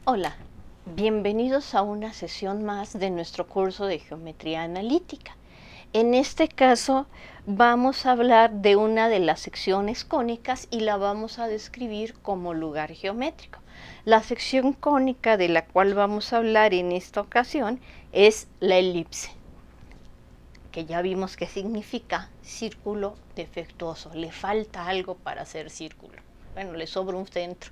Hola, bienvenidos a una sesión más de nuestro curso de geometría analítica. En este caso vamos a hablar de una de las secciones cónicas y la vamos a describir como lugar geométrico. La sección cónica de la cual vamos a hablar en esta ocasión es la elipse, que ya vimos que significa círculo defectuoso. Le falta algo para ser círculo. Bueno, le sobra un centro.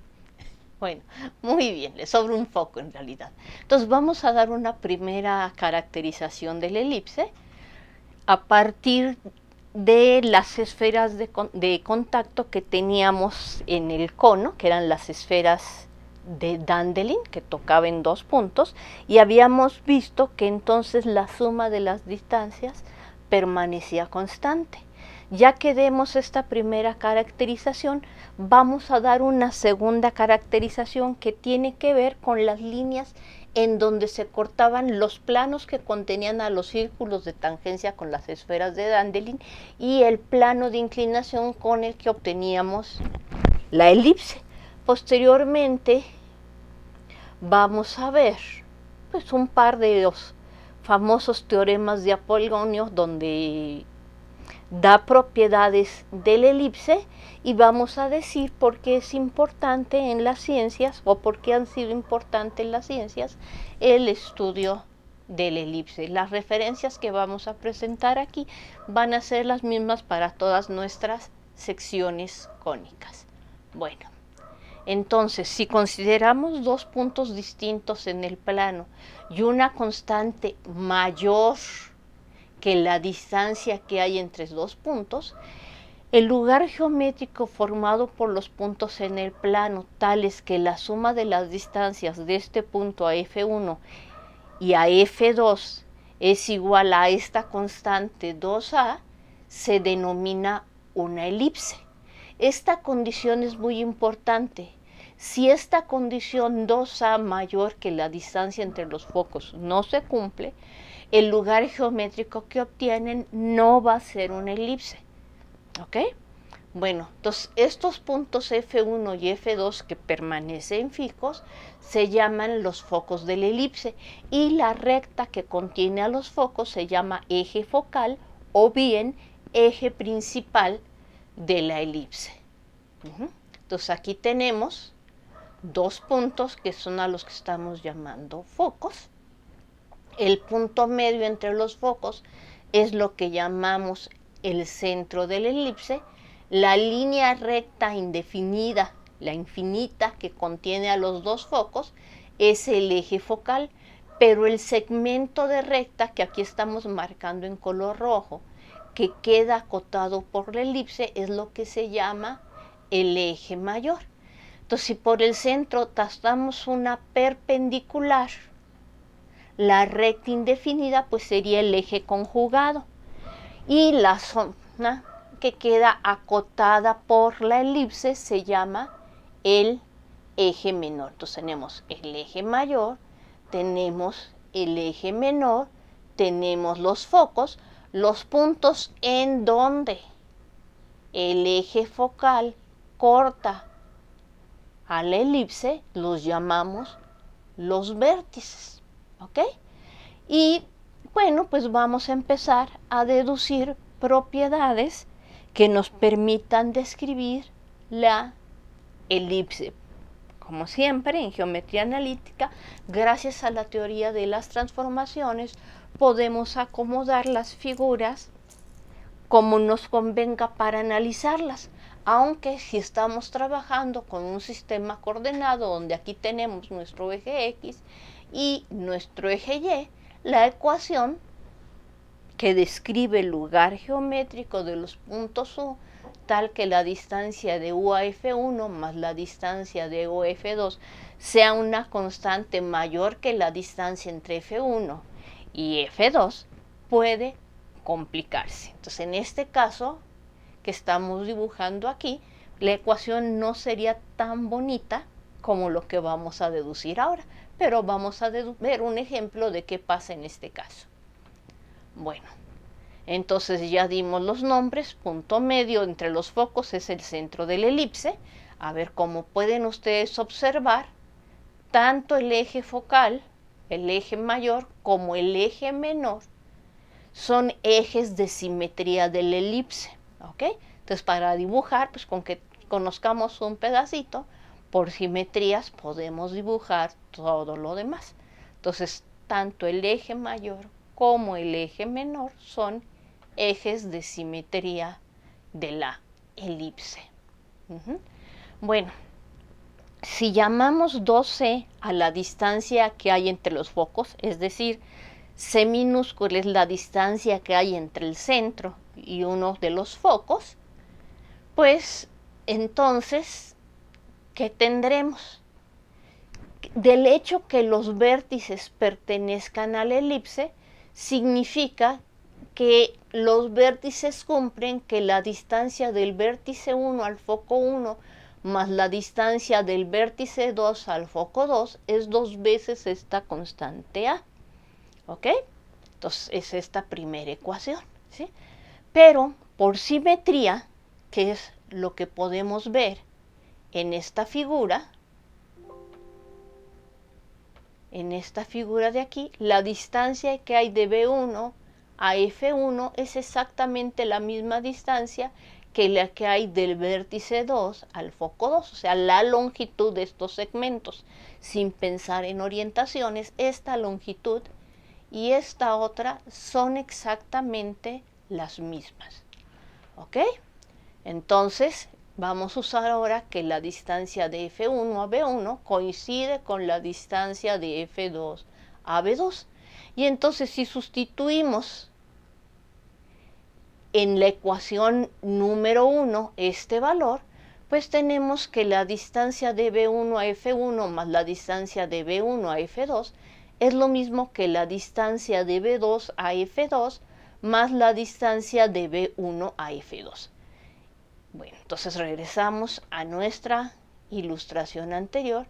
Bueno, muy bien, le sobra un foco en realidad. Entonces vamos a dar una primera caracterización de la elipse a partir de las esferas de contacto que teníamos en el cono, que eran las esferas de Dandelin, que tocaba en 2 puntos, y habíamos visto que entonces la suma de las distancias permanecía constante. Ya que demos esta primera caracterización, vamos a dar una segunda caracterización que tiene que ver con las líneas en donde se cortaban los planos que contenían a los círculos de tangencia con las esferas de Dandelin y el plano de inclinación con el que obteníamos la elipse. Posteriormente vamos a ver pues un par de los famosos teoremas de Apolonio donde da propiedades de la elipse y vamos a decir por qué es importante en las ciencias o por qué han sido importantes en las ciencias el estudio de la elipse. Las referencias que vamos a presentar aquí van a ser las mismas para todas nuestras secciones cónicas. Bueno, entonces si consideramos 2 puntos distintos en el plano y una constante mayor que la distancia que hay entre 2 puntos, el lugar geométrico formado por los puntos en el plano tales que la suma de las distancias de este punto a F1 y a F2 es igual a esta constante 2A, se denomina una elipse. Esta condición es muy importante. Si esta condición 2A mayor que la distancia entre los focos no se cumple, el lugar geométrico que obtienen no va a ser una elipse. ¿Ok? Bueno, entonces estos puntos F1 y F2 que permanecen fijos se llaman los focos de la elipse y la recta que contiene a los focos se llama eje focal o bien eje principal de la elipse. Entonces aquí tenemos 2 puntos que son a los que estamos llamando focos. El punto medio entre los focos es lo que llamamos el centro de la elipse. La línea recta indefinida, la infinita que contiene a los 2 focos, es el eje focal, pero el segmento de recta que aquí estamos marcando en color rojo, que queda acotado por la elipse, es lo que se llama el eje mayor. Entonces, si por el centro trazamos una perpendicular, la recta indefinida pues sería el eje conjugado y la zona que queda acotada por la elipse se llama el eje menor. Entonces tenemos el eje mayor, tenemos el eje menor, tenemos los focos, los puntos en donde el eje focal corta a la elipse los llamamos los vértices. ¿Ok? Y bueno, pues vamos a empezar a deducir propiedades que nos permitan describir la elipse. Como siempre, en geometría analítica, gracias a la teoría de las transformaciones, podemos acomodar las figuras como nos convenga para analizarlas. Aunque si estamos trabajando con un sistema coordenado donde aquí tenemos nuestro eje X y nuestro eje Y, la ecuación que describe el lugar geométrico de los puntos U, tal que la distancia de U a F1 más la distancia de U a F2 sea una constante mayor que la distancia entre F1 y F2, puede complicarse. Entonces, en este caso que estamos dibujando aquí, la ecuación no sería tan bonita como lo que vamos a deducir ahora, pero vamos a ver un ejemplo de qué pasa en este caso. Bueno, entonces ya dimos los nombres, punto medio entre los focos es el centro de la elipse. A ver, como pueden ustedes observar, tanto el eje focal, el eje mayor, como el eje menor son ejes de simetría del elipse, ¿ok? Entonces, para dibujar, pues con que conozcamos un pedacito, por simetrías podemos dibujar todo lo demás. Entonces, tanto el eje mayor como el eje menor son ejes de simetría de la elipse. Bueno, si llamamos 2c a la distancia que hay entre los focos, es decir, c minúscula es la distancia que hay entre el centro y uno de los focos, pues entonces, ¿qué tendremos? Del hecho que los vértices pertenezcan a la elipse, significa que los vértices cumplen que la distancia del vértice 1 al foco 1 más la distancia del vértice 2 al foco 2 es 2 veces esta constante A. ¿Ok? Entonces es esta primera ecuación, ¿sí? Pero por simetría, que es lo que podemos ver en esta figura de aquí, la distancia que hay de B1 a F1 es exactamente la misma distancia que la que hay del vértice 2 al foco 2, o sea, la longitud de estos segmentos. Sin pensar en orientaciones, esta longitud y esta otra son exactamente las mismas. ¿Ok? Entonces, vamos a usar ahora que la distancia de F1 a B1 coincide con la distancia de F2 a B2. Y entonces, si sustituimos en la ecuación número 1 este valor, pues tenemos que la distancia de B1 a F1 más la distancia de B1 a F2 es lo mismo que la distancia de B2 a F2 más la distancia de B1 a F2. Bueno, entonces regresamos a nuestra ilustración anterior.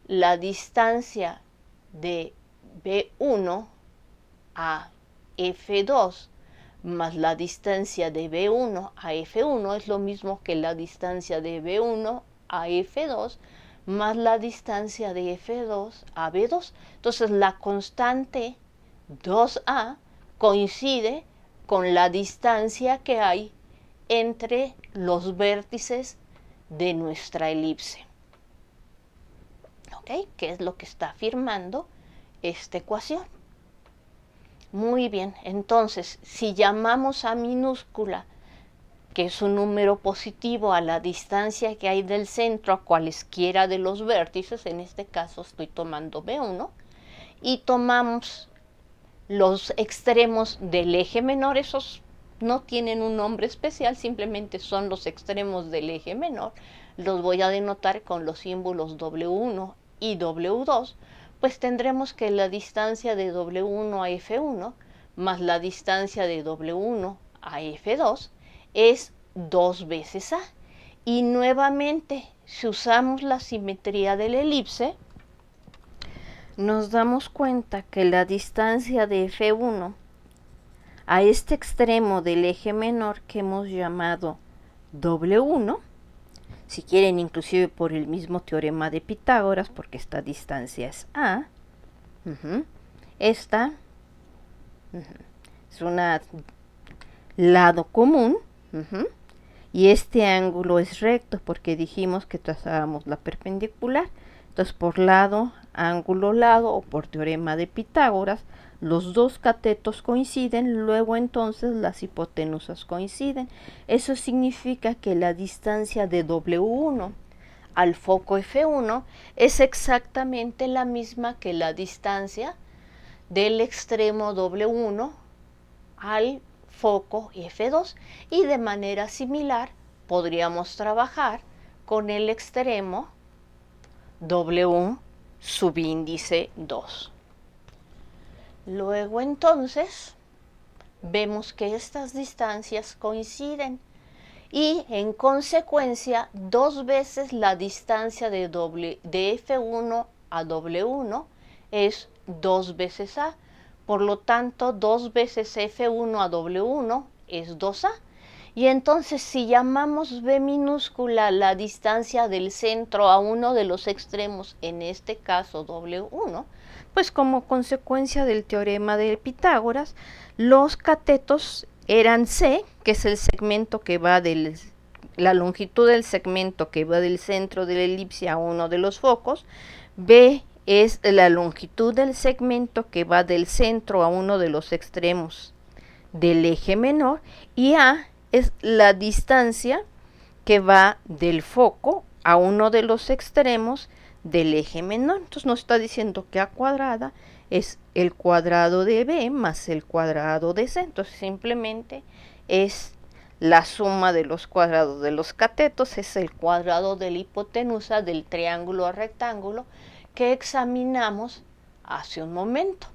La distancia de B1 a F2 más la distancia de B1 a F1 es lo mismo que la distancia de B1 a F2 más la distancia de F2 a B2. Entonces la constante 2A coincide con la distancia que hay entre los vértices de nuestra elipse. ¿Ok? ¿Qué es lo que está afirmando esta ecuación? Muy bien, entonces, si llamamos a minúscula, que es un número positivo, a la distancia que hay del centro a cualesquiera de los vértices, en este caso estoy tomando B1, y tomamos los extremos del eje menor, esos no tienen un nombre especial, simplemente son los extremos del eje menor, los voy a denotar con los símbolos W1 y W2, pues tendremos que la distancia de W1 a F1 más la distancia de W1 a F2 es 2 veces A. Y nuevamente, si usamos la simetría de la elipse, nos damos cuenta que la distancia de F1 a este extremo del eje menor que hemos llamado W1, si quieren inclusive por el mismo teorema de Pitágoras, porque esta distancia es A, esta es un lado común, y este ángulo es recto porque dijimos que trazábamos la perpendicular. Entonces, por lado, ángulo, lado, o por teorema de Pitágoras, los dos catetos coinciden, luego entonces las hipotenusas coinciden. Eso significa que la distancia de W1 al foco F1 es exactamente la misma que la distancia del extremo W1 al foco F2, y de manera similar podríamos trabajar con el extremo W subíndice 2. Luego entonces vemos que estas distancias coinciden y en consecuencia 2 veces la distancia de F1 a W1 es 2 veces A. Por lo tanto, 2 veces F1 a W1 es 2A. Y entonces si llamamos b minúscula la distancia del centro a uno de los extremos, en este caso W1, pues como consecuencia del teorema de Pitágoras, los catetos eran C, que es el segmento que va la longitud del segmento que va del centro de la elipse a uno de los focos, B es la longitud del segmento que va del centro a uno de los extremos del eje menor, y A es la distancia que va del foco a uno de los extremos del eje menor. Entonces nos está diciendo que A cuadrada es el cuadrado de B más el cuadrado de C. Entonces simplemente es la suma de los cuadrados de los catetos, es el cuadrado de la hipotenusa del triángulo o rectángulo que examinamos hace un momento.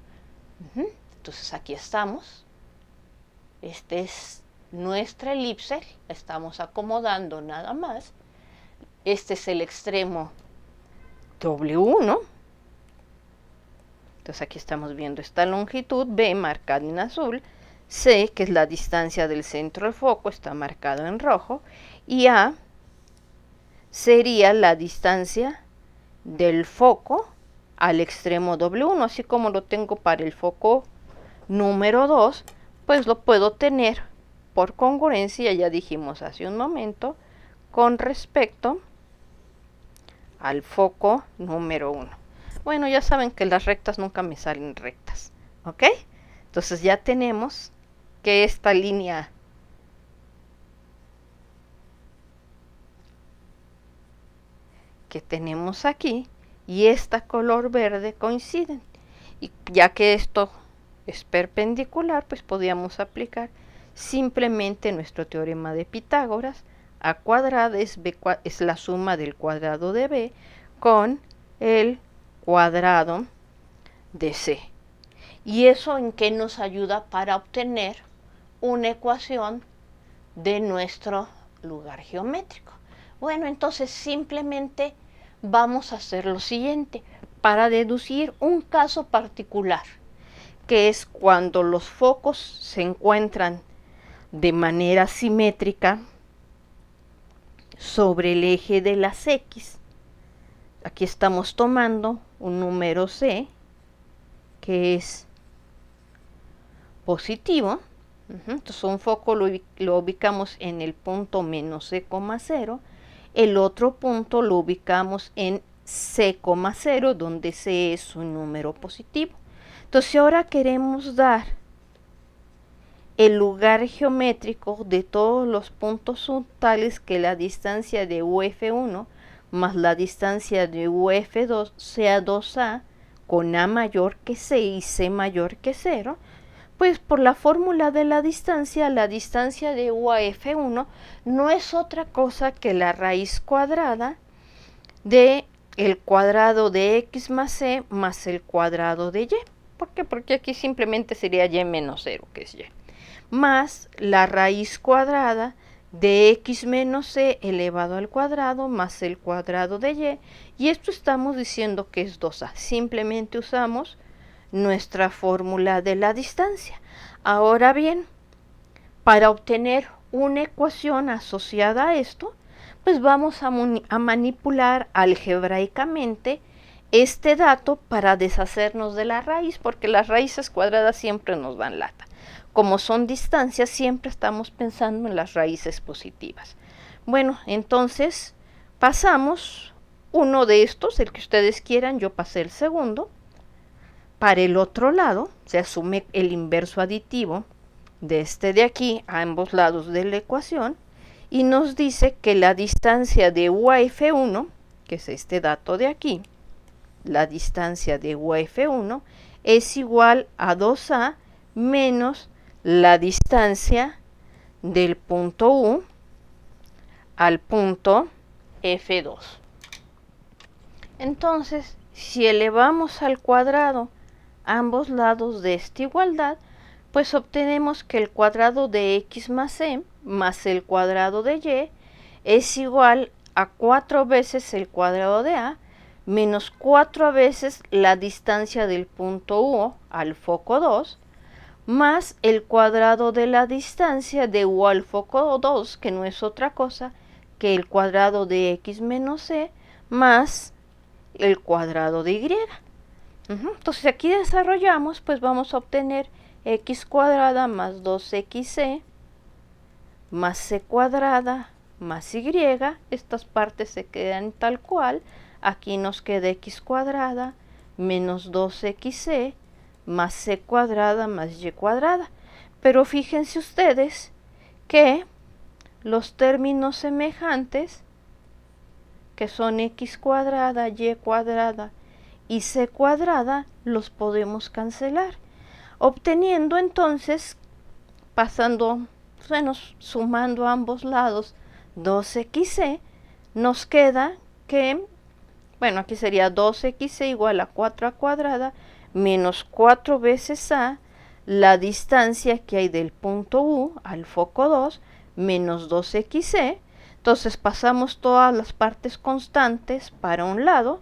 Entonces aquí estamos. Este es nuestra elipse, la estamos acomodando nada más. Este es el extremo W1. Entonces aquí estamos viendo esta longitud, B marcada en azul, C, que es la distancia del centro al foco, está marcado en rojo, y A sería la distancia del foco al extremo W1, así como lo tengo para el foco número 2, pues lo puedo tener por congruencia, ya dijimos hace un momento, con respecto al foco número 1. Bueno, ya saben que las rectas nunca me salen rectas, ¿ok? Entonces ya tenemos que esta línea que tenemos aquí y esta color verde coinciden. Y ya que esto es perpendicular, pues podríamos aplicar simplemente nuestro teorema de Pitágoras. A cuadrada es la suma del cuadrado de B con el cuadrado de C. ¿Y eso en qué nos ayuda para obtener una ecuación de nuestro lugar geométrico? Bueno, entonces simplemente vamos a hacer lo siguiente para deducir un caso particular, que es cuando los focos se encuentran de manera simétrica sobre el eje de las X. Aquí estamos tomando un número C que es positivo. Entonces un foco lo ubicamos en el punto menos C,0, el otro punto lo ubicamos en C,0, donde C es un número positivo. Entonces si ahora queremos dar el lugar geométrico de todos los puntos son tales que la distancia de UF1 más la distancia de UF2 sea 2A con A mayor que C y C mayor que 0, pues por la fórmula de la distancia de UF1 no es otra cosa que la raíz cuadrada de el cuadrado de X más C más el cuadrado de Y. ¿Por qué? Porque aquí simplemente sería Y menos 0, que es Y, más la raíz cuadrada de X menos C elevado al cuadrado más el cuadrado de Y esto estamos diciendo que es 2A. Simplemente usamos nuestra fórmula de la distancia. Ahora bien, para obtener una ecuación asociada a esto, pues vamos a manipular algebraicamente este dato para deshacernos de la raíz, porque las raíces cuadradas siempre nos dan lata. Como son distancias, siempre estamos pensando en las raíces positivas. Bueno, entonces pasamos uno de estos, el que ustedes quieran, yo pasé el segundo. Para el otro lado, se asume el inverso aditivo de este de aquí a ambos lados de la ecuación y nos dice que la distancia de UF1, que es este dato de aquí, la distancia de UF1 es igual a 2A menos la distancia del punto U al punto F2. Entonces, si elevamos al cuadrado ambos lados de esta igualdad, pues obtenemos que el cuadrado de X más C más el cuadrado de Y es igual a 4 veces el cuadrado de A menos 4 veces la distancia del punto U al foco 2 más el cuadrado de la distancia de U al foco 2, que no es otra cosa que el cuadrado de X menos C, más el cuadrado de Y. Entonces aquí desarrollamos, pues vamos a obtener X cuadrada más 2XC más C cuadrada más Y. Estas partes se quedan tal cual. Aquí nos queda X cuadrada menos 2XC más C cuadrada más Y cuadrada. Pero fíjense ustedes que los términos semejantes, que son X cuadrada, Y cuadrada y C cuadrada, los podemos cancelar, obteniendo entonces, pasando, bueno, sumando a ambos lados 2XC, nos queda que, bueno, aquí sería 2XC igual a 4A cuadrada menos 4 veces A, la distancia que hay del punto U al foco 2, menos 2XC. Entonces pasamos todas las partes constantes para un lado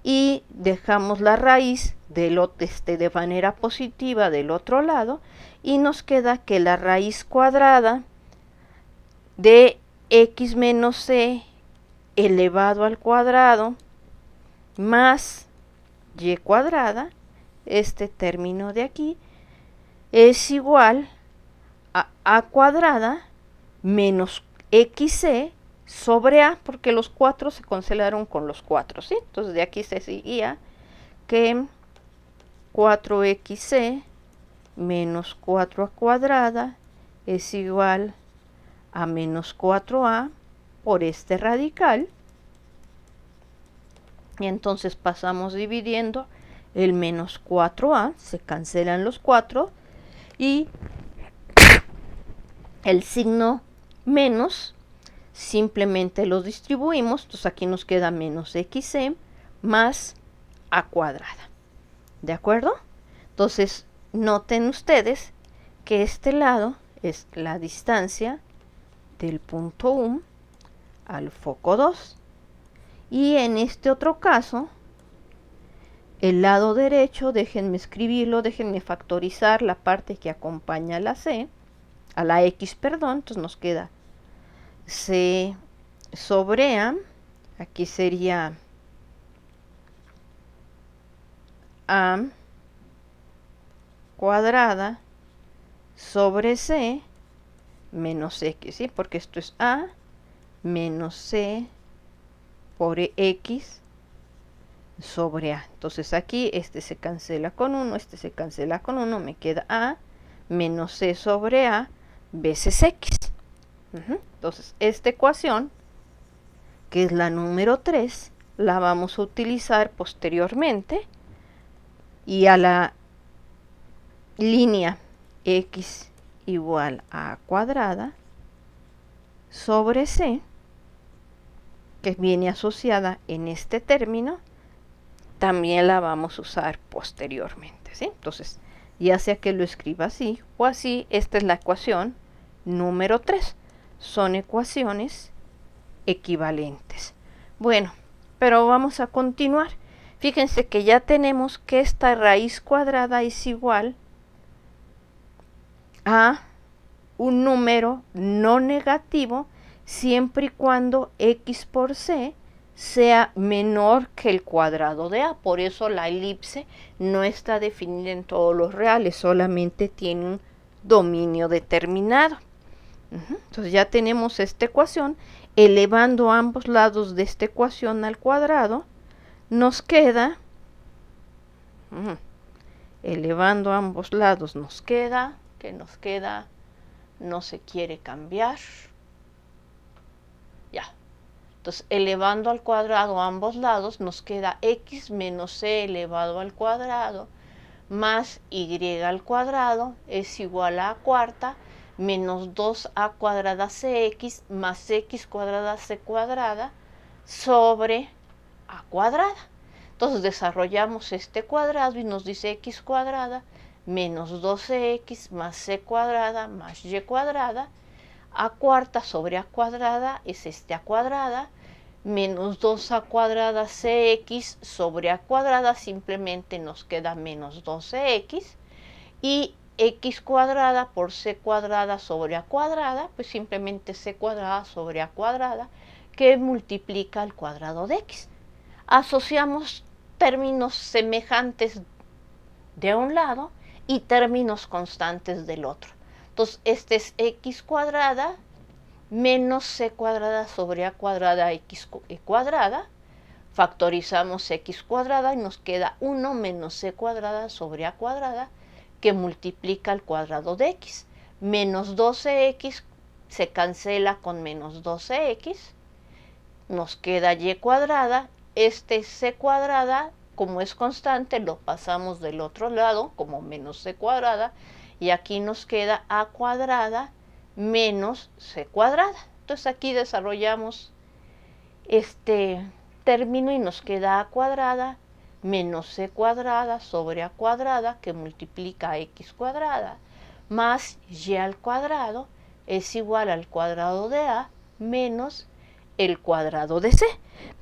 y dejamos la raíz de manera positiva del otro lado, y nos queda que la raíz cuadrada de X menos C elevado al cuadrado más Y cuadrada, este término de aquí, es igual a A cuadrada menos XC sobre A, porque los 4 se cancelaron con los 4, ¿sí? Entonces de aquí se seguía que 4XC menos 4A cuadrada es igual a menos 4A por este radical. Y entonces pasamos dividiendo el menos 4A, se cancelan los 4 y el signo menos simplemente los distribuimos. Entonces aquí nos queda menos XC más A cuadrada. ¿De acuerdo? Entonces noten ustedes que este lado es la distancia del punto 1 al foco 2. Y en este otro caso, el lado derecho, déjenme escribirlo, déjenme factorizar la parte que acompaña a la C, a la X, perdón. Entonces nos queda C sobre A, aquí sería A cuadrada sobre C menos X, ¿sí? Porque esto es A menos C por X sobre A. Entonces aquí este se cancela con 1, este se cancela con 1, me queda A menos C sobre A veces X. Entonces esta ecuación, que es la número 3, la vamos a utilizar posteriormente, y a la línea X igual a A cuadrada sobre C, que viene asociada en este término, también la vamos a usar posteriormente, ¿sí? Entonces, ya sea que lo escriba así o así, esta es la ecuación número 3. Son ecuaciones equivalentes. Bueno, pero vamos a continuar. Fíjense que ya tenemos que esta raíz cuadrada es igual a un número no negativo siempre y cuando X por C sea menor que el cuadrado de A. Por eso la elipse no está definida en todos los reales, solamente tiene un dominio determinado. Entonces ya tenemos esta ecuación. Elevando ambos lados de esta ecuación al cuadrado, nos queda, elevando ambos lados nos queda, que nos queda, no se quiere cambiar. Ya. Entonces, elevando al cuadrado ambos lados, nos queda X menos C elevado al cuadrado más Y al cuadrado es igual a A cuarta menos 2A cuadrada CX más X cuadrada C cuadrada sobre A cuadrada. Entonces desarrollamos este cuadrado y nos dice X cuadrada menos 12X más C cuadrada más Y cuadrada. A cuarta sobre A cuadrada es A cuadrada menos 2A cuadrada CX sobre A cuadrada, simplemente nos queda menos 12X, y x cuadrada por c cuadrada sobre a cuadrada, pues simplemente c cuadrada sobre a cuadrada, que multiplica al cuadrado de x. Asociamos términos semejantes de un lado y términos constantes del otro. Entonces, este es x cuadrada menos c cuadrada sobre a cuadrada x cuadrada. Factorizamos x cuadrada y nos queda 1 menos c cuadrada sobre a cuadrada, que multiplica al cuadrado de x. Menos 12x se cancela con menos 12x. Nos queda y cuadrada. Este c cuadrada, como es constante, lo pasamos del otro lado como menos c cuadrada. Y aquí nos queda a cuadrada menos c cuadrada. Entonces aquí desarrollamos este término y nos queda a cuadrada menos c cuadrada sobre a cuadrada, que multiplica a x cuadrada, más y al cuadrado es igual al cuadrado de a menos el cuadrado de c.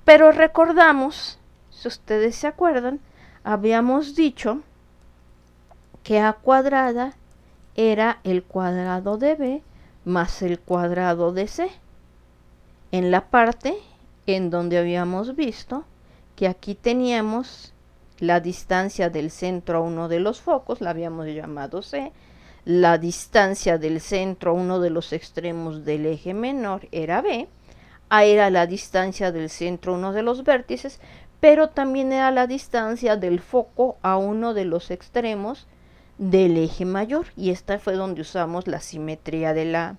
Pero recordamos, si ustedes se acuerdan, habíamos dicho que a cuadrada era el cuadrado de b más el cuadrado de c. En la parte en donde habíamos visto que aquí teníamos la distancia del centro a uno de los focos, la habíamos llamado c, la distancia del centro a uno de los extremos del eje menor era b, a era la distancia del centro a uno de los vértices, pero también era la distancia del foco a uno de los extremos del eje mayor, y esta fue donde usamos la simetría de la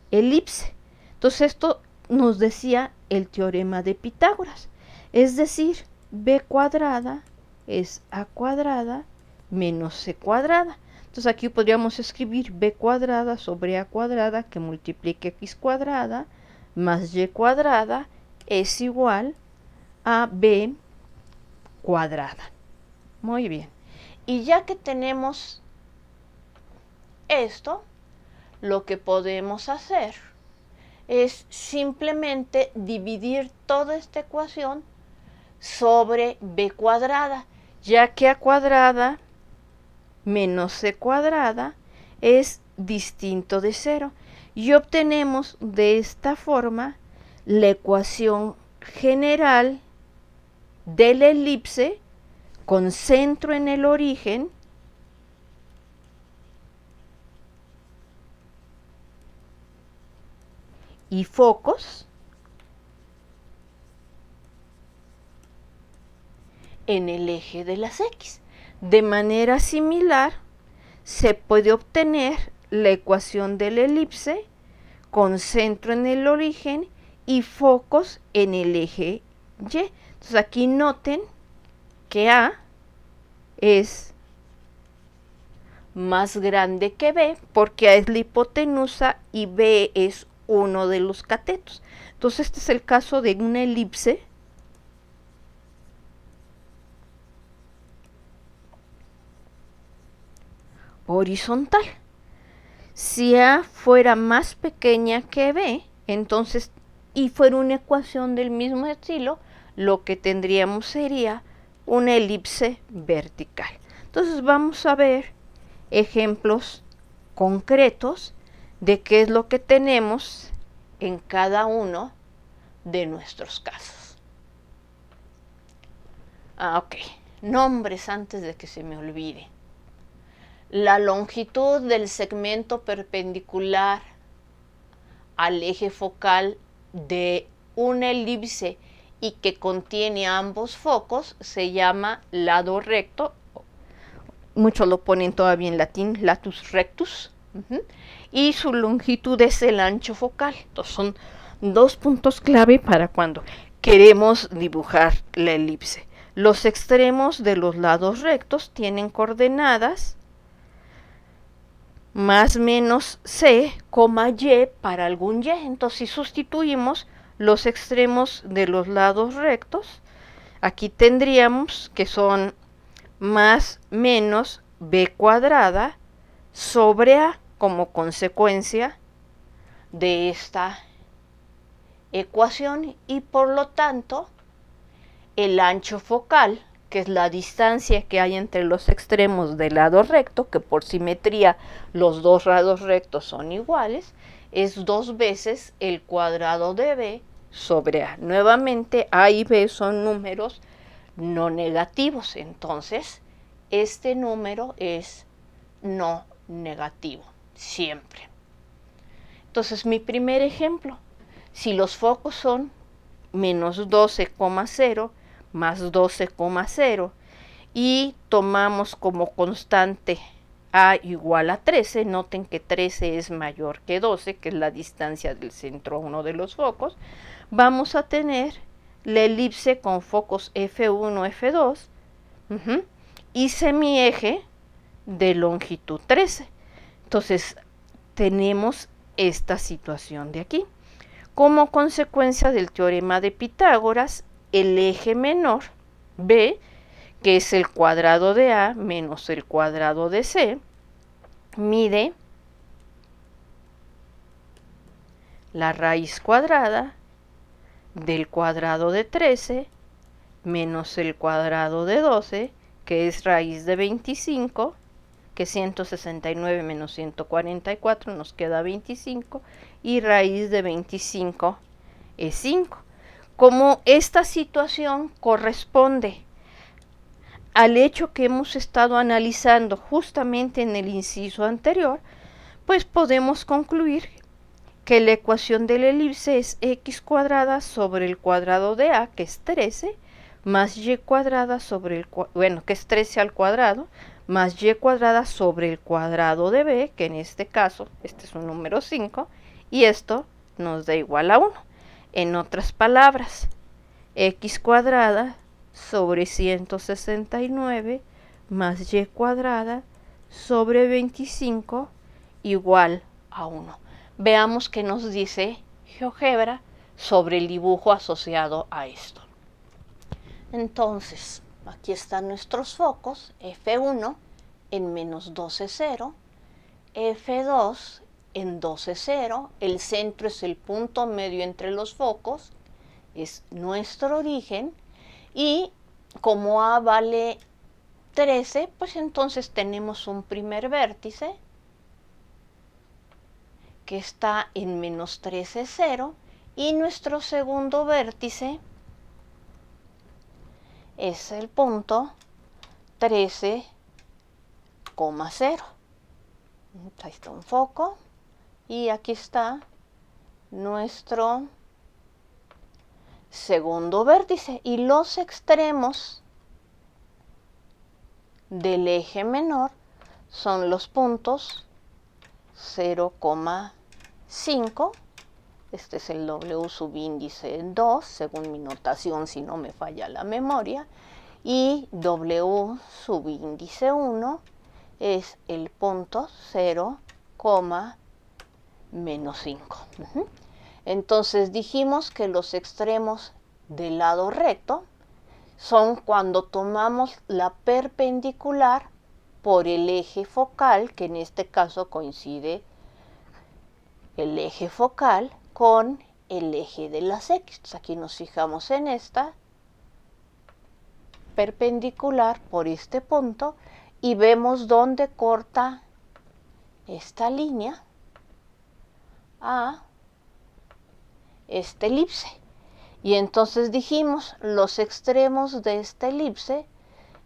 elipse. Entonces esto nos decía el teorema de Pitágoras, es decir, b cuadrada es a cuadrada menos c cuadrada. Entonces aquí podríamos escribir b cuadrada sobre a cuadrada, que multiplique x cuadrada más y cuadrada es igual a b cuadrada. Muy bien. Y ya que tenemos esto, lo que podemos hacer es simplemente dividir toda esta ecuación sobre b cuadrada, ya que a cuadrada menos c cuadrada es distinto de 0. Y obtenemos de esta forma la ecuación general de la elipse con centro en el origen y focos en el eje de las x. De manera similar, se puede obtener la ecuación de la elipse con centro en el origen y focos en el eje y. Entonces aquí noten que A es más grande que B, porque A es la hipotenusa y B es uno de los catetos. Entonces este es el caso de una elipse horizontal. Si A fuera más pequeña que B, entonces, y fuera una ecuación del mismo estilo, lo que tendríamos sería una elipse vertical. Entonces vamos a ver ejemplos concretos de qué es lo que tenemos en cada uno de nuestros casos. Ok, nombres antes de que se me olvide. La longitud del segmento perpendicular al eje focal de una elipse y que contiene ambos focos se llama lado recto. Muchos lo ponen todavía en latín, latus rectus. Y su longitud es el ancho focal. Entonces son dos puntos clave para cuando queremos dibujar la elipse. Los extremos de los lados rectos tienen coordenadas más menos c, y para algún y. Entonces si sustituimos los extremos de los lados rectos, aquí tendríamos que son más menos b cuadrada sobre a como consecuencia de esta ecuación, y por lo tanto el ancho focal que es la distancia que hay entre los extremos del lado recto, que por simetría los dos lados rectos son iguales, es 2 veces el cuadrado de b sobre a. Nuevamente, a y b son números no negativos, entonces este número es no negativo, siempre. Entonces, mi primer ejemplo, si los focos son menos 12,0 más 12,0 y tomamos como constante a igual a 13, noten que 13 es mayor que 12, que es la distancia del centro a uno de los focos, vamos a tener la elipse con focos F1, F2 y semieje de longitud 13. Entonces, tenemos esta situación de aquí. Como consecuencia del teorema de Pitágoras, el eje menor, B, que es el cuadrado de A menos el cuadrado de C, mide la raíz cuadrada del cuadrado de 13 menos el cuadrado de 12, que es raíz de 25, que 169 menos 144 nos queda 25, y raíz de 25 es 5. Como esta situación corresponde al hecho que hemos estado analizando justamente en el inciso anterior, pues podemos concluir que la ecuación de la elipse es x cuadrada sobre el cuadrado de a, que es 13, más y cuadrada sobre el, que es 13 al cuadrado, más y cuadrada sobre el cuadrado de b, que en este caso, este es un número 5, y esto nos da igual a 1. En otras palabras, x cuadrada sobre 169 más y cuadrada sobre 25 igual a 1. Veamos qué nos dice GeoGebra sobre el dibujo asociado a esto. Entonces, aquí están nuestros focos, F1 en menos 12, 0, F2 en 12, 0, el centro es el punto medio entre los focos, es nuestro origen, y como A vale 13, pues entonces tenemos un primer vértice que está en menos 13, 0, y nuestro segundo vértice es el punto 13,0. Ahí está un foco y aquí está nuestro segundo vértice, y los extremos del eje menor son los puntos 0,5, este es el W subíndice 2, según mi notación si no me falla la memoria, y W subíndice 1 es el punto 0, menos 5. Entonces dijimos que los extremos del lado recto son cuando tomamos la perpendicular por el eje focal, que en este caso coincide el eje focal con el eje de las X. Aquí nos fijamos en esta perpendicular por este punto y vemos dónde corta esta línea a esta elipse. Y entonces dijimos, los extremos de esta elipse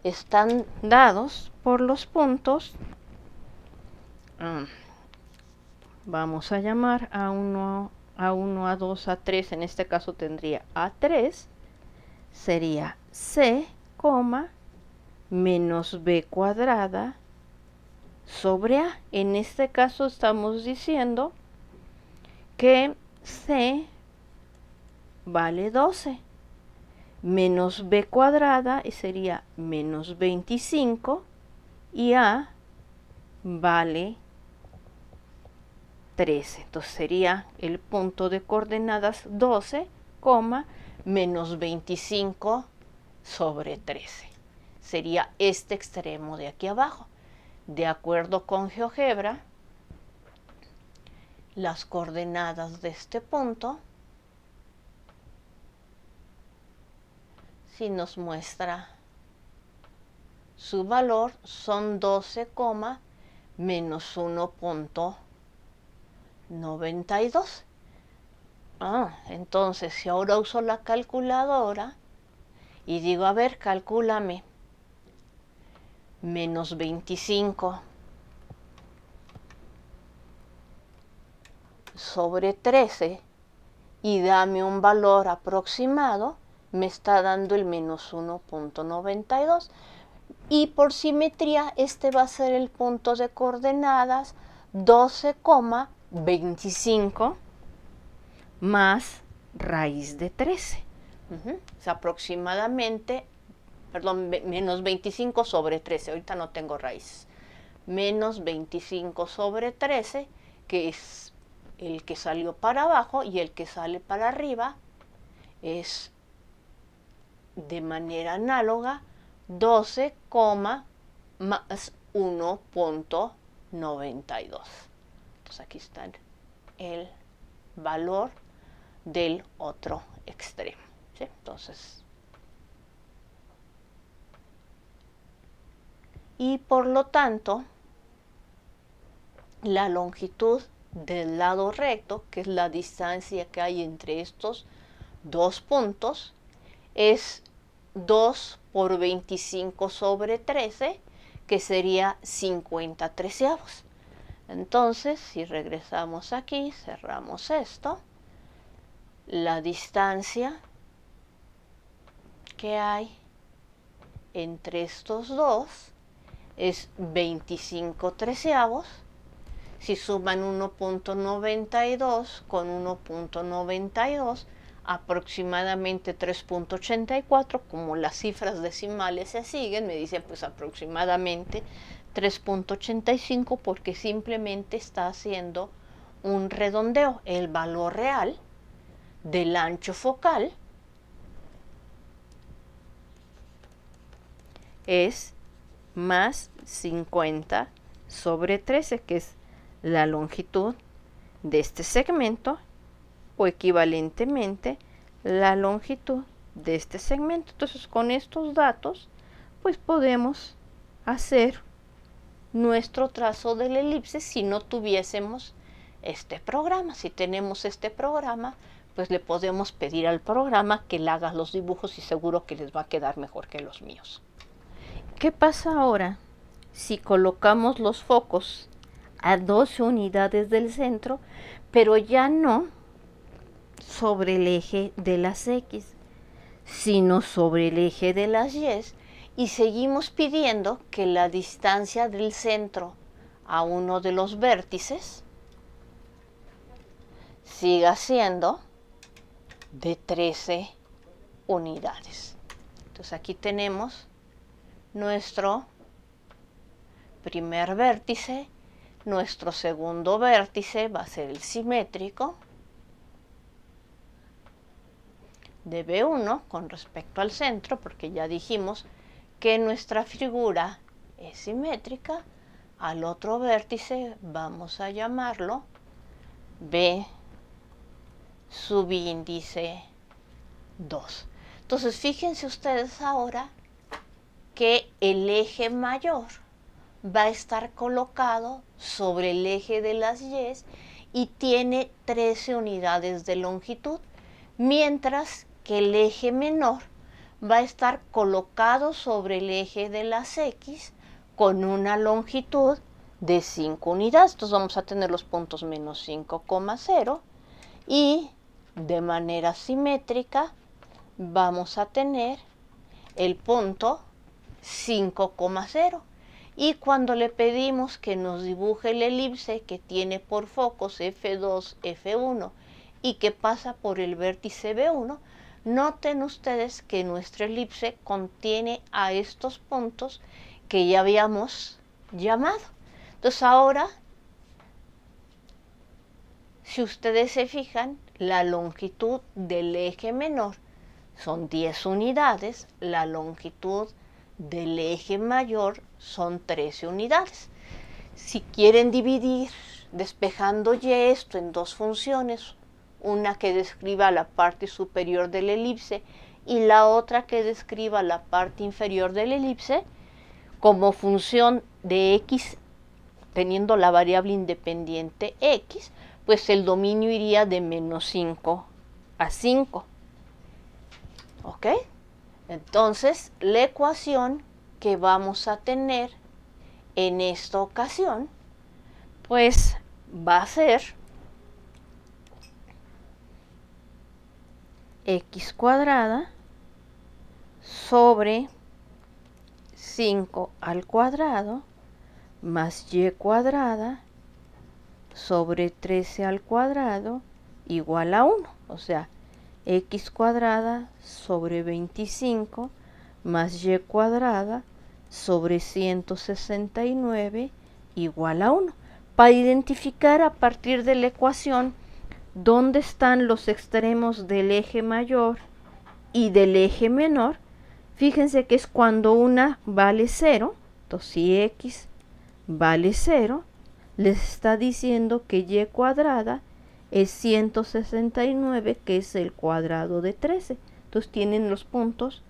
están dados por los puntos, vamos a llamar a 1, a 2, a 3, en este caso tendría A3, sería C, menos B cuadrada sobre A. En este caso estamos diciendo que C vale 12, menos B cuadrada sería menos 25 y A vale 13. Entonces sería el punto de coordenadas 12, menos 25 sobre 13. Sería este extremo de aquí abajo. De acuerdo con GeoGebra, las coordenadas de este punto sí nos muestra su valor son 12, menos 1.92. Entonces, si ahora uso la calculadora y digo, a ver, calcúlame menos 25 sobre 13 y dame un valor aproximado, me está dando el menos 1.92. Y por simetría, este va a ser el punto de coordenadas 12,25 más raíz de 13. Es aproximadamente, perdón, menos 25 sobre 13. Ahorita no tengo raíz. Menos 25 sobre 13, que es el que salió para abajo, y el que sale para arriba es de manera análoga 12, más 1.92. Entonces aquí está el valor del otro extremo, ¿sí? Entonces, y por lo tanto, la longitud del lado recto, que es la distancia que hay entre estos dos puntos, es 2 por 25 sobre 13, que sería 50 treceavos. Entonces, si regresamos aquí, cerramos esto, la distancia que hay entre estos dos es 25 treceavos. Si suman 1.92 con 1.92, aproximadamente 3.84, como las cifras decimales se siguen, me dicen pues aproximadamente 3.85, porque simplemente está haciendo un redondeo. El valor real del ancho focal es más 50 sobre 13, que es la longitud de este segmento, o equivalentemente la longitud de este segmento. Entonces, con estos datos, pues podemos hacer nuestro trazo de la elipse si no tuviésemos este programa. Si tenemos este programa, pues le podemos pedir al programa que le haga los dibujos y seguro que les va a quedar mejor que los míos. ¿Qué pasa ahora si colocamos los focos a 12 unidades del centro, pero ya no sobre el eje de las X, sino sobre el eje de las Y, y seguimos pidiendo que la distancia del centro a uno de los vértices siga siendo de 13 unidades? Entonces aquí tenemos nuestro primer vértice, nuestro segundo vértice va a ser el simétrico de B1 con respecto al centro, porque ya dijimos que nuestra figura es simétrica. Al otro vértice vamos a llamarlo B subíndice 2. Entonces, fíjense ustedes ahora que el eje mayor va a estar colocado sobre el eje de las Y y tiene 13 unidades de longitud, mientras que el eje menor va a estar colocado sobre el eje de las X con una longitud de 5 unidades. Entonces vamos a tener los puntos menos 5,0 y de manera simétrica vamos a tener el punto 5,0. Y cuando le pedimos que nos dibuje el elipse que tiene por focos F2, F1 y que pasa por el vértice B1, noten ustedes que nuestra elipse contiene a estos puntos que ya habíamos llamado. Entonces ahora, si ustedes se fijan, la longitud del eje menor son 10 unidades, la longitud del eje mayor son 13 unidades. Si quieren dividir despejando Y esto en dos funciones, una que describa la parte superior del elipse y la otra que describa la parte inferior del elipse, como función de x teniendo la variable independiente x, pues el dominio iría de menos 5 a 5. ¿Ok? Entonces, la ecuación que vamos a tener en esta ocasión, pues va a ser x cuadrada sobre 5 al cuadrado más y cuadrada sobre 13 al cuadrado igual a 1. O sea, x cuadrada sobre 25 más y cuadrada sobre 169 igual a 1. Para identificar a partir de la ecuación dónde están los extremos del eje mayor y del eje menor, fíjense que es cuando una vale 0, entonces si x vale 0, les está diciendo que y cuadrada es 169, que es el cuadrado de 13. Entonces tienen los puntos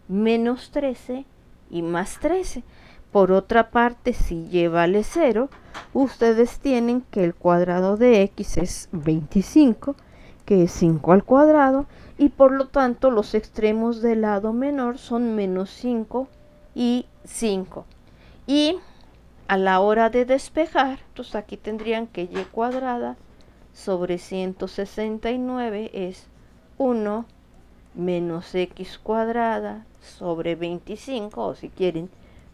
menos 13 y más 13. Por otra parte, si y vale 0, ustedes tienen que el cuadrado de x es 25, que es 5 al cuadrado, y por lo tanto los extremos del lado menor son menos 5 y 5. Y a la hora de despejar, entonces aquí tendrían que y cuadrada sobre 169 es 1 menos x cuadrada sobre 25, o si quieren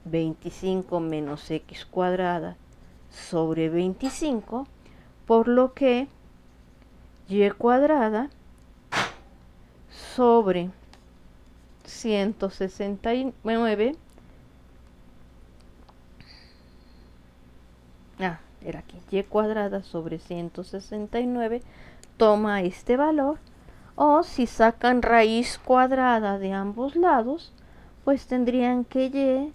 25 menos x cuadrada sobre 25, por lo que y cuadrada sobre 169, era aquí, y cuadrada sobre 169 toma este valor, o si sacan raíz cuadrada de ambos lados, pues tendrían que y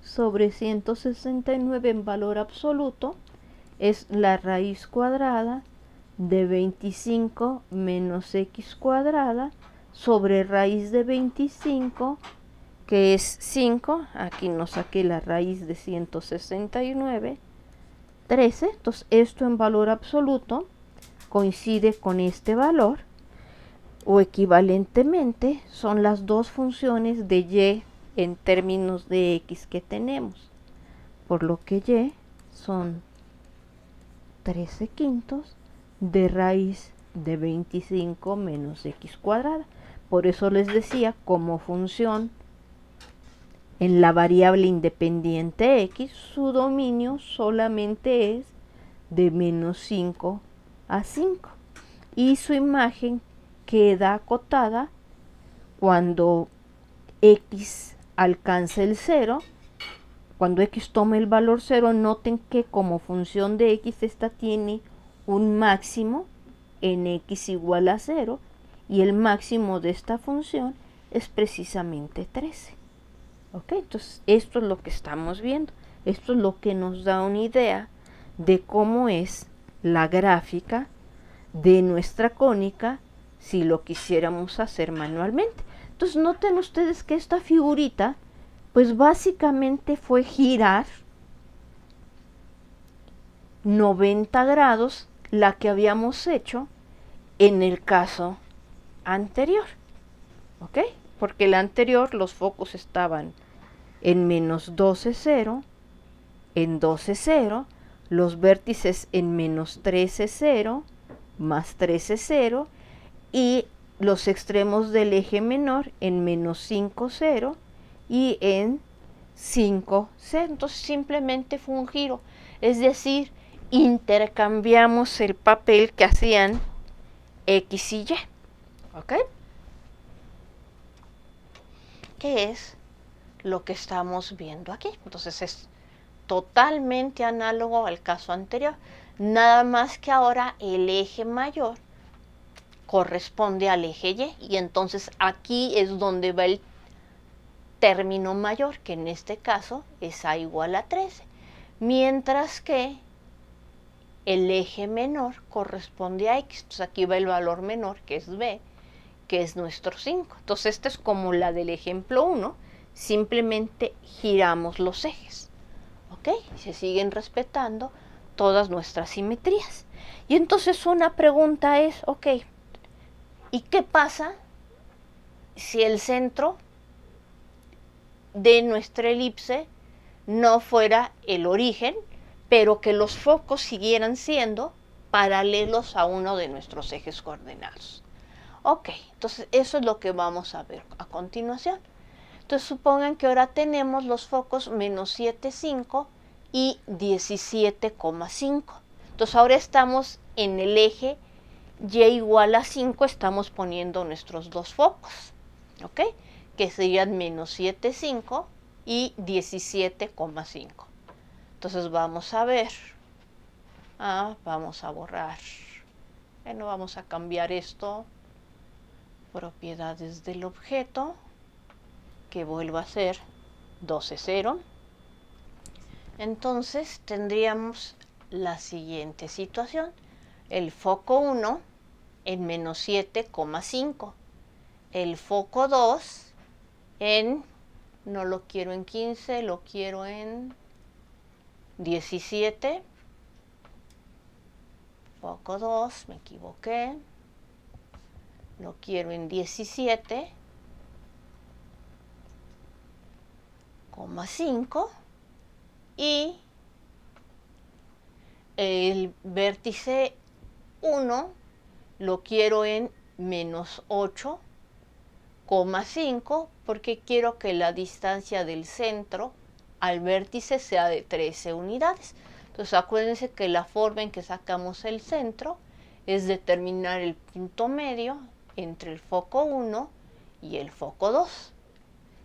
sobre 169 en valor absoluto es la raíz cuadrada de 25 menos x cuadrada sobre raíz de 25, que es 5, aquí no saqué la raíz de 169, 13, entonces esto en valor absoluto coincide con este valor, o equivalentemente son las dos funciones de y en términos de x que tenemos, por lo que y son 13 quintos de raíz de 25 menos x cuadrada. Por eso les decía, como función en la variable independiente x, su dominio solamente es de menos 5 a 5. Y su imagen queda acotada cuando x alcanza el 0. Cuando x toma el valor 0, noten que como función de x esta tiene un máximo en x igual a 0, y el máximo de esta función es precisamente 13. ¿Ok? Entonces esto es lo que estamos viendo. Esto es lo que nos da una idea de cómo es la gráfica de nuestra cónica si lo quisiéramos hacer manualmente. Entonces noten ustedes que esta figurita pues básicamente fue girar 90 grados la que habíamos hecho en el caso anterior. ¿Ok? Porque el anterior los focos estaban en menos 12, 0, en 12, 0, los vértices en menos 13, 0, más 13, 0, y los extremos del eje menor en menos 5, 0 y en 5, 0. Entonces simplemente fue un giro, es decir, intercambiamos el papel que hacían x y y. ¿Ok? ¿Qué es lo que estamos viendo aquí? Entonces es totalmente análogo al caso anterior, nada más que ahora el eje mayor corresponde al eje y entonces aquí es donde va el término mayor, que en este caso es a igual a 13, mientras que el eje menor corresponde a x, entonces aquí va el valor menor, que es b, que es nuestro 5. Entonces esta es como la del ejemplo 1, simplemente giramos los ejes, ¿ok? Se siguen respetando todas nuestras simetrías. Y entonces una pregunta es, ok, ¿y qué pasa si el centro de nuestra elipse no fuera el origen, pero que los focos siguieran siendo paralelos a uno de nuestros ejes coordenados? Ok, entonces eso es lo que vamos a ver a continuación. Entonces supongan que ahora tenemos los focos menos 7,5 y 17,5. Entonces ahora estamos en el eje y igual a 5, estamos poniendo nuestros dos focos, ¿ok? Que serían menos 7,5 y 17,5. Entonces vamos a ver, vamos a borrar, bueno, vamos a cambiar esto, propiedades del objeto, que vuelva a ser 12,0. Entonces tendríamos la siguiente situación: el foco 1 en menos 7,5, el foco 2 en, no lo quiero en 15, lo quiero en 17, foco 2, me equivoqué, lo quiero en 17,5 y el vértice 1 lo quiero en menos 8,5 porque quiero que la distancia del centro al vértice sea de 13 unidades. Entonces acuérdense que la forma en que sacamos el centro es determinar el punto medio entre el foco 1 y el foco 2.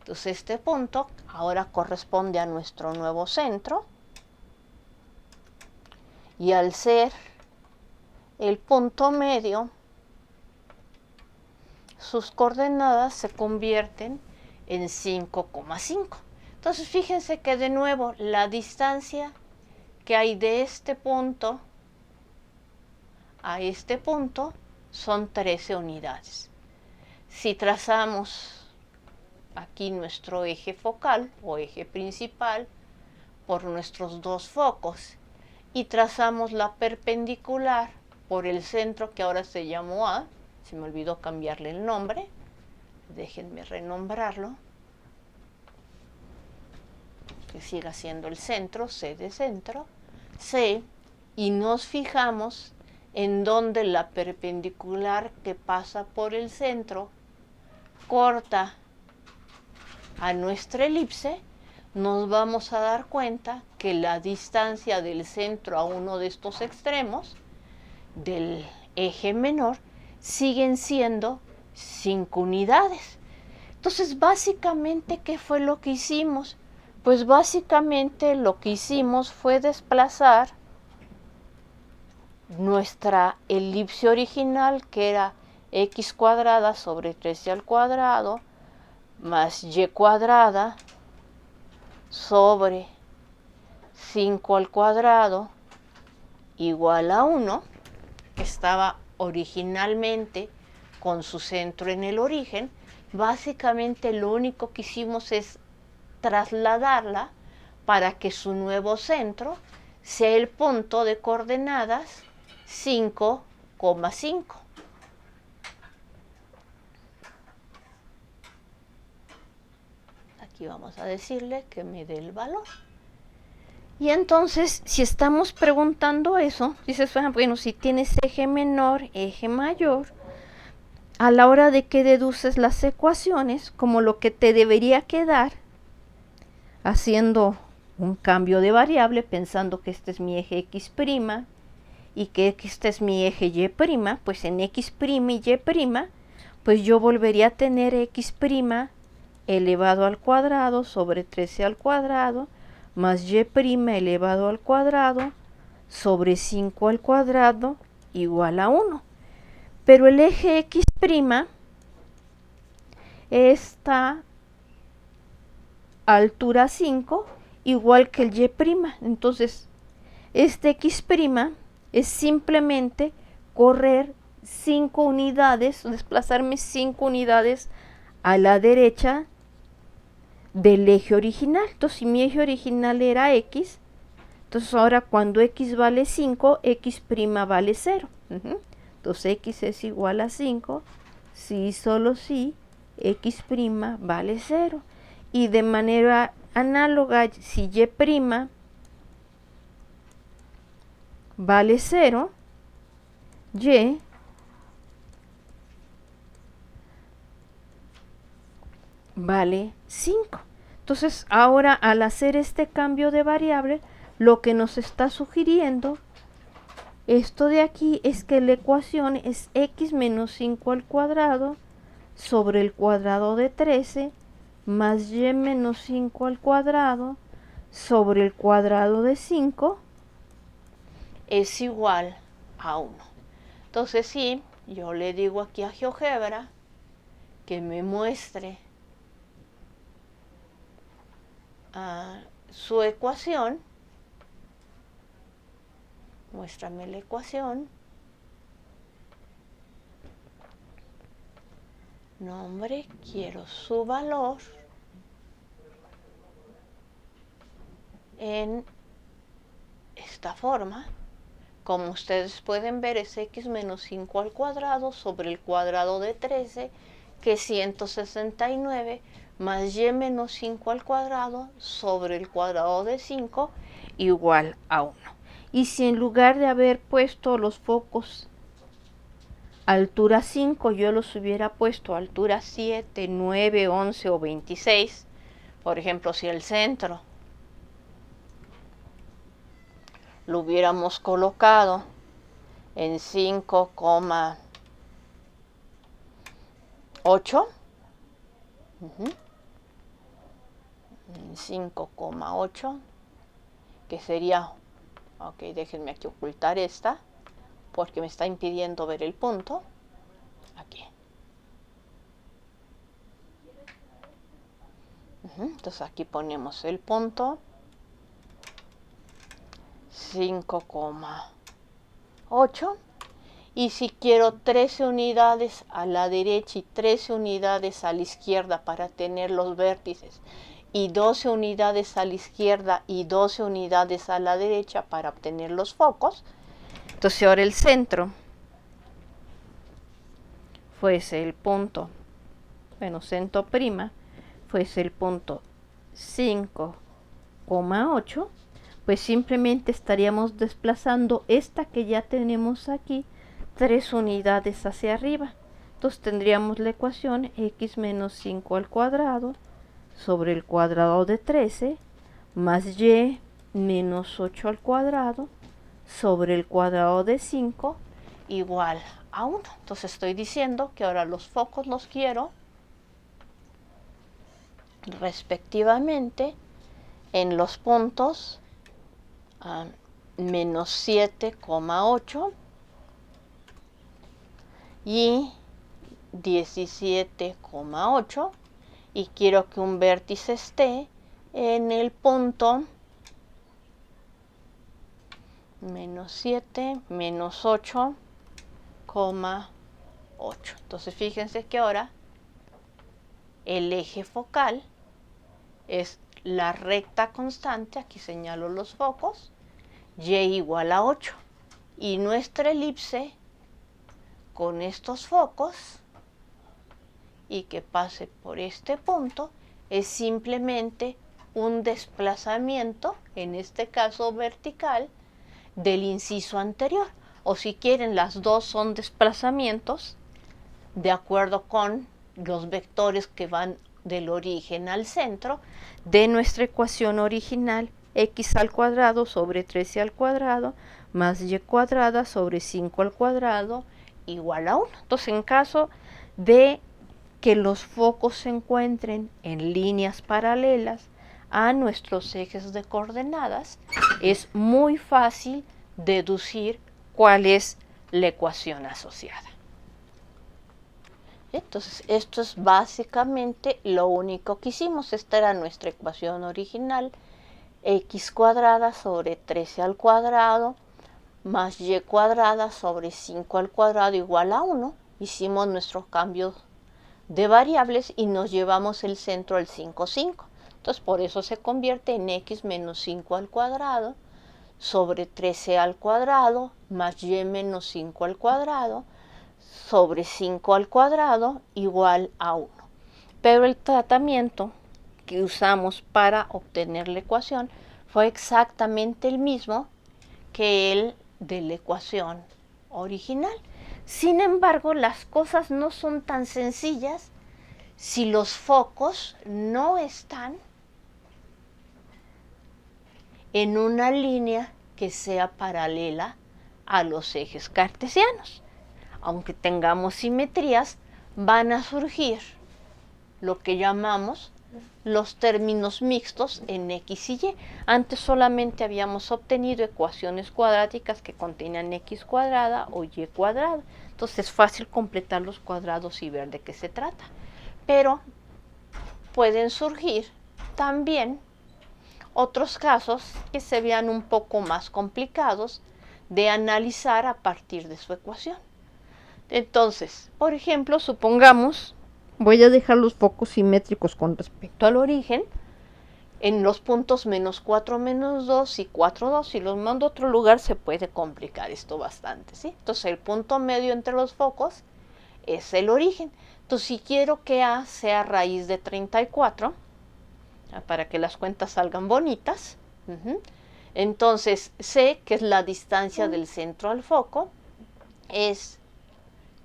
Entonces este punto ahora corresponde a nuestro nuevo centro, y al ser el punto medio, sus coordenadas se convierten en 5,5. Entonces fíjense que de nuevo la distancia que hay de este punto a este punto son 13 unidades. Si trazamos aquí nuestro eje focal o eje principal por nuestros dos focos y trazamos la perpendicular por el centro, que ahora se llamó A, se me olvidó cambiarle el nombre, déjenme renombrarlo, que siga siendo el centro, C de centro, C, y nos fijamos en donde la perpendicular que pasa por el centro corta a nuestra elipse, nos vamos a dar cuenta que la distancia del centro a uno de estos extremos del eje menor siguen siendo 5 unidades. Entonces, básicamente, ¿qué fue lo que hicimos? Pues básicamente lo que hicimos fue desplazar nuestra elipse original, que era x cuadrada sobre 13 al cuadrado más y cuadrada sobre 5 al cuadrado igual a 1, que estaba originalmente con su centro en el origen. Básicamente lo único que hicimos es trasladarla para que su nuevo centro sea el punto de coordenadas 5,5. Aquí vamos a decirle que me dé el valor. Y entonces, si estamos preguntando eso, dices, bueno, si tienes eje menor, eje mayor, a la hora de que deduces las ecuaciones, como lo que te debería quedar, haciendo un cambio de variable, pensando que este es mi eje x' y que este es mi eje y', pues en x' y y', pues yo volvería a tener x' elevado al cuadrado sobre 13 al cuadrado más y' elevado al cuadrado sobre 5 al cuadrado igual a 1. Pero el eje x' está a altura 5, igual que el y'. Entonces, este x' es simplemente correr 5 unidades, desplazarme 5 unidades a la derecha del eje original. Entonces, si mi eje original era x, entonces ahora cuando x vale 5, x' vale 0. Entonces x es igual a 5, si y solo si x' vale 0. Y de manera análoga, si y' vale 0, y vale 5. Entonces ahora al hacer este cambio de variable, lo que nos está sugiriendo esto de aquí es que la ecuación es x menos 5 al cuadrado sobre el cuadrado de 13 más y menos 5 al cuadrado sobre el cuadrado de 5 es igual a 1. Entonces sí, yo le digo aquí a GeoGebra que me muestre su ecuación. Muéstrame la ecuación. Nombre, quiero su valor en esta forma. Como ustedes pueden ver, es x menos 5 al cuadrado sobre el cuadrado de 13, que es 169, más y menos 5 al cuadrado sobre el cuadrado de 5, igual a 1. Y si en lugar de haber puesto los focos altura 5, yo los hubiera puesto altura 7, 9, 11 o 26, por ejemplo, si el centro lo hubiéramos colocado en 5,8, en 5,8, que sería, ok, déjenme aquí ocultar esta, porque me está impidiendo ver el punto, aquí. Entonces aquí ponemos el punto, 5,8, y si quiero 13 unidades a la derecha y 13 unidades a la izquierda para tener los vértices, y 12 unidades a la izquierda y 12 unidades a la derecha para obtener los focos, entonces ahora el centro fuese el punto, bueno, centro prima, fuese el punto 5,8, pues simplemente estaríamos desplazando esta que ya tenemos aquí 3 unidades hacia arriba. Entonces tendríamos la ecuación x menos 5 al cuadrado sobre el cuadrado de 13 más y menos 8 al cuadrado sobre el cuadrado de 5 igual a 1. Entonces estoy diciendo que ahora los focos los quiero respectivamente en los puntos menos 7,8 y 17,8, y quiero que un vértice esté en el punto menos 7, menos 8,8. Entonces fíjense que ahora el eje focal es la recta constante, aquí señalo los focos, y igual a 8. Y nuestra elipse con estos focos y que pase por este punto es simplemente un desplazamiento, en este caso vertical, del inciso anterior. O si quieren, las dos son desplazamientos de acuerdo con los vectores que van del origen al centro de nuestra ecuación original, x al cuadrado sobre 13 al cuadrado más y cuadrada sobre 5 al cuadrado igual a 1. Entonces, en caso de que los focos se encuentren en líneas paralelas a nuestros ejes de coordenadas, es muy fácil deducir cuál es la ecuación asociada. Entonces, esto es básicamente lo único que hicimos. Esta era nuestra ecuación original, x cuadrada sobre 13 al cuadrado más y cuadrada sobre 5 al cuadrado igual a 1. Hicimos nuestros cambios de variables y nos llevamos el centro al 5,5. Entonces, por eso se convierte en x menos 5 al cuadrado sobre 13 al cuadrado más y menos 5 al cuadrado sobre 5 al cuadrado igual a 1. Pero el tratamiento que usamos para obtener la ecuación fue exactamente el mismo que el de la ecuación original. Sin embargo, las cosas no son tan sencillas si los focos no están en una línea que sea paralela a los ejes cartesianos. Aunque tengamos simetrías, van a surgir lo que llamamos los términos mixtos en x y y. Antes solamente habíamos obtenido ecuaciones cuadráticas que contenían x cuadrada o y cuadrada. Entonces es fácil completar los cuadrados y ver de qué se trata. Pero pueden surgir también otros casos que se vean un poco más complicados de analizar a partir de su ecuación. Entonces, por ejemplo, supongamos, voy a dejar los focos simétricos con respecto al origen, en los puntos menos 4, menos 2 y 4, 2, si los mando a otro lugar se puede complicar esto bastante, ¿sí? Entonces el punto medio entre los focos es el origen. Entonces si quiero que A sea raíz de 34, para que las cuentas salgan bonitas, entonces C, que es la distancia del centro al foco, es,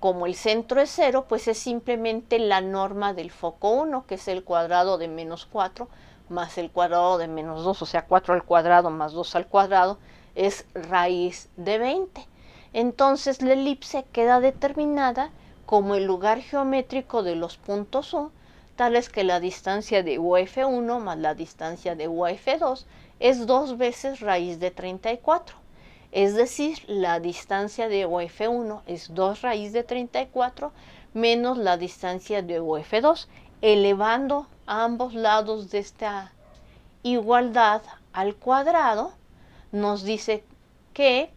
como el centro es 0, pues es simplemente la norma del foco 1, que es el cuadrado de menos 4 más el cuadrado de menos 2, o sea, 4 al cuadrado más 2 al cuadrado, es raíz de 20. Entonces la elipse queda determinada como el lugar geométrico de los puntos U, tales que la distancia de UF1 más la distancia de UF2 es 2 veces raíz de 34. Es decir, la distancia de UF1 es 2 raíz de 34 menos la distancia de UF2, elevando a ambos lados de esta igualdad al cuadrado, nos dice que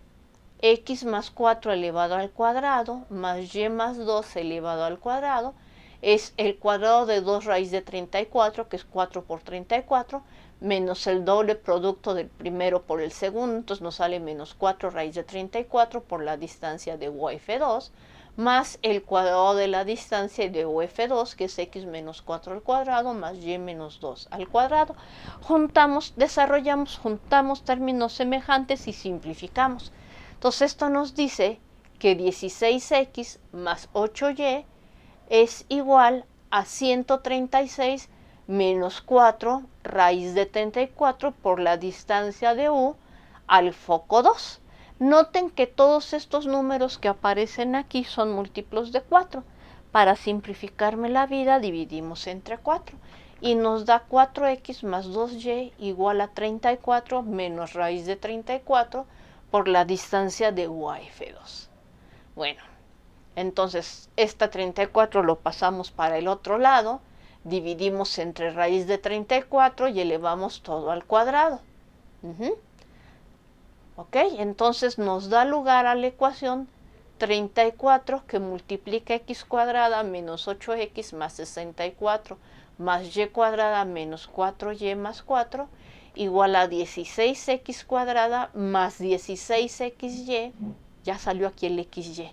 x más 4 elevado al cuadrado más y más 2 elevado al cuadrado es el cuadrado de 2 raíz de 34, que es 4 por 34, menos el doble producto del primero por el segundo, entonces nos sale menos 4 raíz de 34 por la distancia de UF2, más el cuadrado de la distancia de UF2, que es x menos 4 al cuadrado, más y menos 2 al cuadrado. Juntamos términos semejantes y simplificamos. Entonces esto nos dice que 16x más 8y es igual a 136 menos 4 raíz de 34 por la distancia de U al foco 2. Noten que todos estos números que aparecen aquí son múltiplos de 4. Para simplificarme la vida dividimos entre 4 y nos da 4x más 2y igual a 34 menos raíz de 34 por la distancia de UF2. Bueno, entonces esta 34 lo pasamos para el otro lado, dividimos entre raíz de 34 y elevamos todo al cuadrado. ¿Ok? Entonces nos da lugar a la ecuación 34 que multiplica x cuadrada menos 8x más 64 más y cuadrada menos 4y más 4 igual a 16x cuadrada más 16xy, ya salió aquí el xy,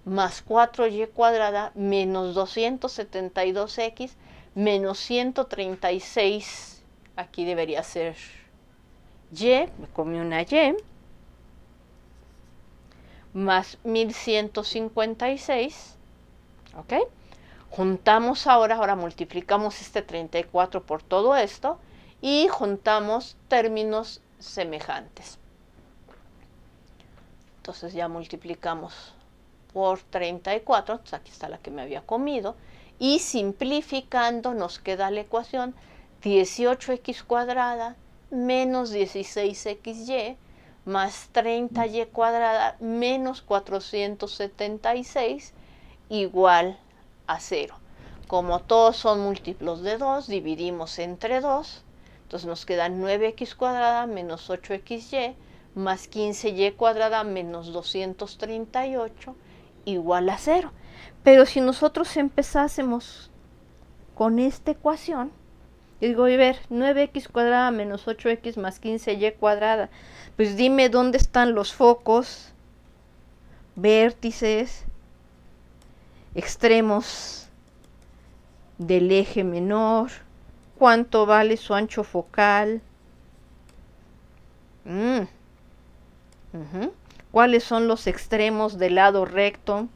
más 4y cuadrada menos 272x menos 136, aquí debería ser y, me comí una y, más 1156, ¿ok? Juntamos ahora multiplicamos este 34 por todo esto y juntamos términos semejantes. Entonces ya multiplicamos por 34, entonces aquí está la que me había comido, y simplificando nos queda la ecuación 18x cuadrada menos 16xy más 30y cuadrada menos 476 igual a 0. Como todos son múltiplos de 2, dividimos entre 2, entonces nos queda 9x cuadrada menos 8xy más 15y cuadrada menos 238 igual a 0. Pero si nosotros empezásemos con esta ecuación, Y digo, a ver, 9x cuadrada menos 8x más 15y cuadrada. Pues dime dónde están los focos, vértices, extremos del eje menor, cuánto vale su ancho focal, cuáles son los extremos del lado recto.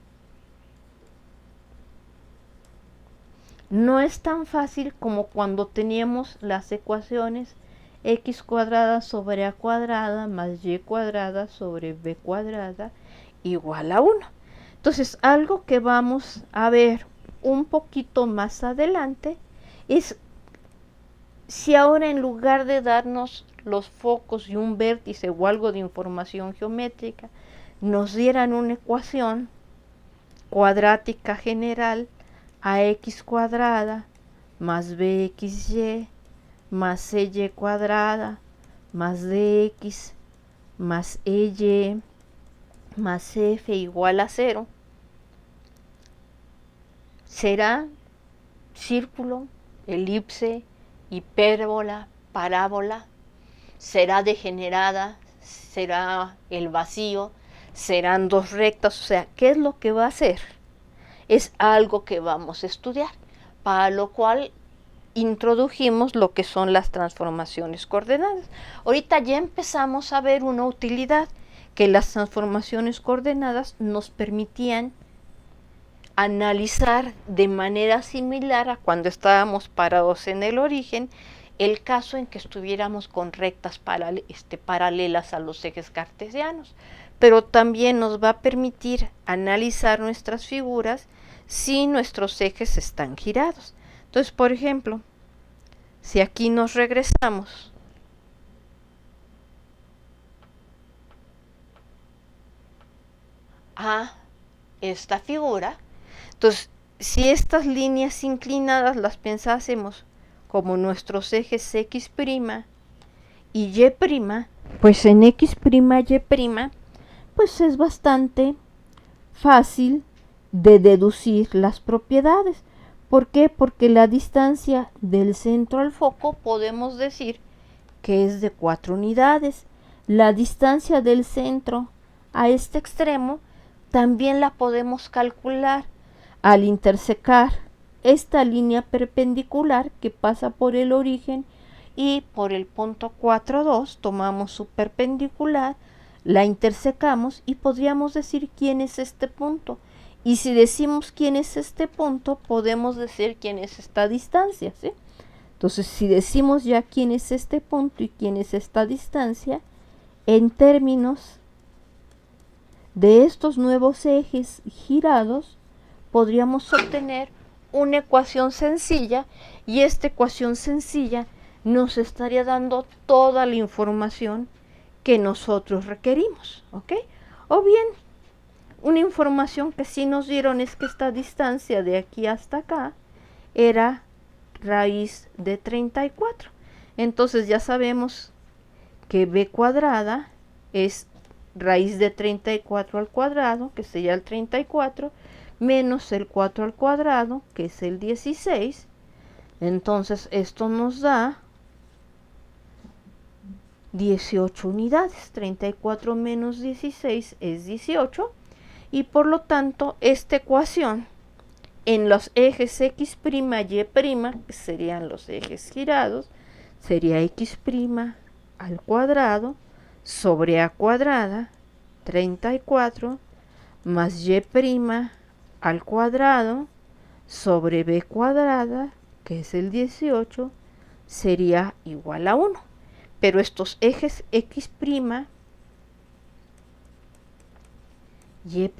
No es tan fácil como cuando teníamos las ecuaciones x cuadrada sobre a cuadrada más y cuadrada sobre b cuadrada igual a 1. Entonces, algo que vamos a ver un poquito más adelante es si ahora en lugar de darnos los focos y un vértice o algo de información geométrica, nos dieran una ecuación cuadrática general ax cuadrada más bxy más cy cuadrada más dx más ey más f igual a 0, será círculo, elipse, hipérbola, parábola, será degenerada, será el vacío, serán dos rectas, o sea, ¿qué es lo que va a hacer? Es algo que vamos a estudiar, para lo cual introdujimos lo que son las transformaciones coordenadas. Ahorita ya empezamos a ver una utilidad, que las transformaciones coordenadas nos permitían analizar de manera similar a cuando estábamos parados en el origen, el caso en que estuviéramos con rectas paralelas a los ejes cartesianos, pero también nos va a permitir analizar nuestras figuras si nuestros ejes están girados. Entonces, por ejemplo, si aquí nos regresamos a esta figura, entonces, si estas líneas inclinadas las pensásemos como nuestros ejes x' y y', pues en x', y', pues es bastante fácil de deducir las propiedades. ¿Por qué? Porque la distancia del centro al foco podemos decir que es de 4 unidades. La distancia del centro a este extremo también la podemos calcular al intersecar esta línea perpendicular que pasa por el origen y por el punto 4,2 tomamos su perpendicular, la intersecamos y podríamos decir quién es este punto. Y si decimos quién es este punto, podemos decir quién es esta distancia, ¿sí? Entonces, si decimos ya quién es este punto y quién es esta distancia, en términos de estos nuevos ejes girados, podríamos obtener una ecuación sencilla, y esta ecuación sencilla nos estaría dando toda la información que nosotros requerimos, ¿ok? O bien, una información que sí nos dieron es que esta distancia de aquí hasta acá era raíz de 34. Entonces ya sabemos que b cuadrada es raíz de 34 al cuadrado, que sería el 34, menos el 4 al cuadrado, que es el 16. Entonces esto nos da 18 unidades. 34 menos 16 es 18. Y por lo tanto, esta ecuación en los ejes x', y', que serían los ejes girados, sería x' al cuadrado sobre a cuadrada 34 más y' al cuadrado sobre b cuadrada, que es el 18, sería igual a 1. Pero estos ejes x', y'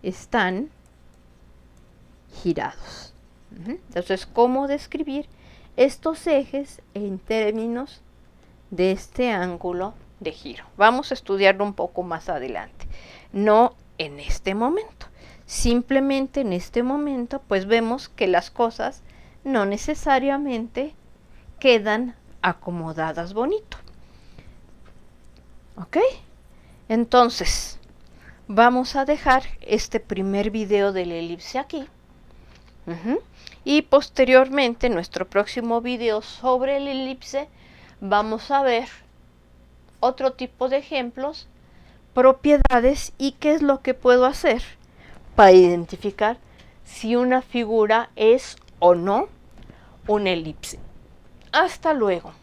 están girados. Entonces, ¿cómo describir estos ejes en términos de este ángulo de giro? Vamos a estudiarlo un poco más adelante, no en este momento. Simplemente en este momento, pues vemos que las cosas no necesariamente quedan acomodadas bonito. ¿Ok? Entonces, vamos a dejar este primer video de la elipse aquí Ujú. Y posteriormente, en nuestro próximo video sobre el elipse, vamos a ver otro tipo de ejemplos, propiedades y qué es lo que puedo hacer para identificar si una figura es o no una elipse. Hasta luego.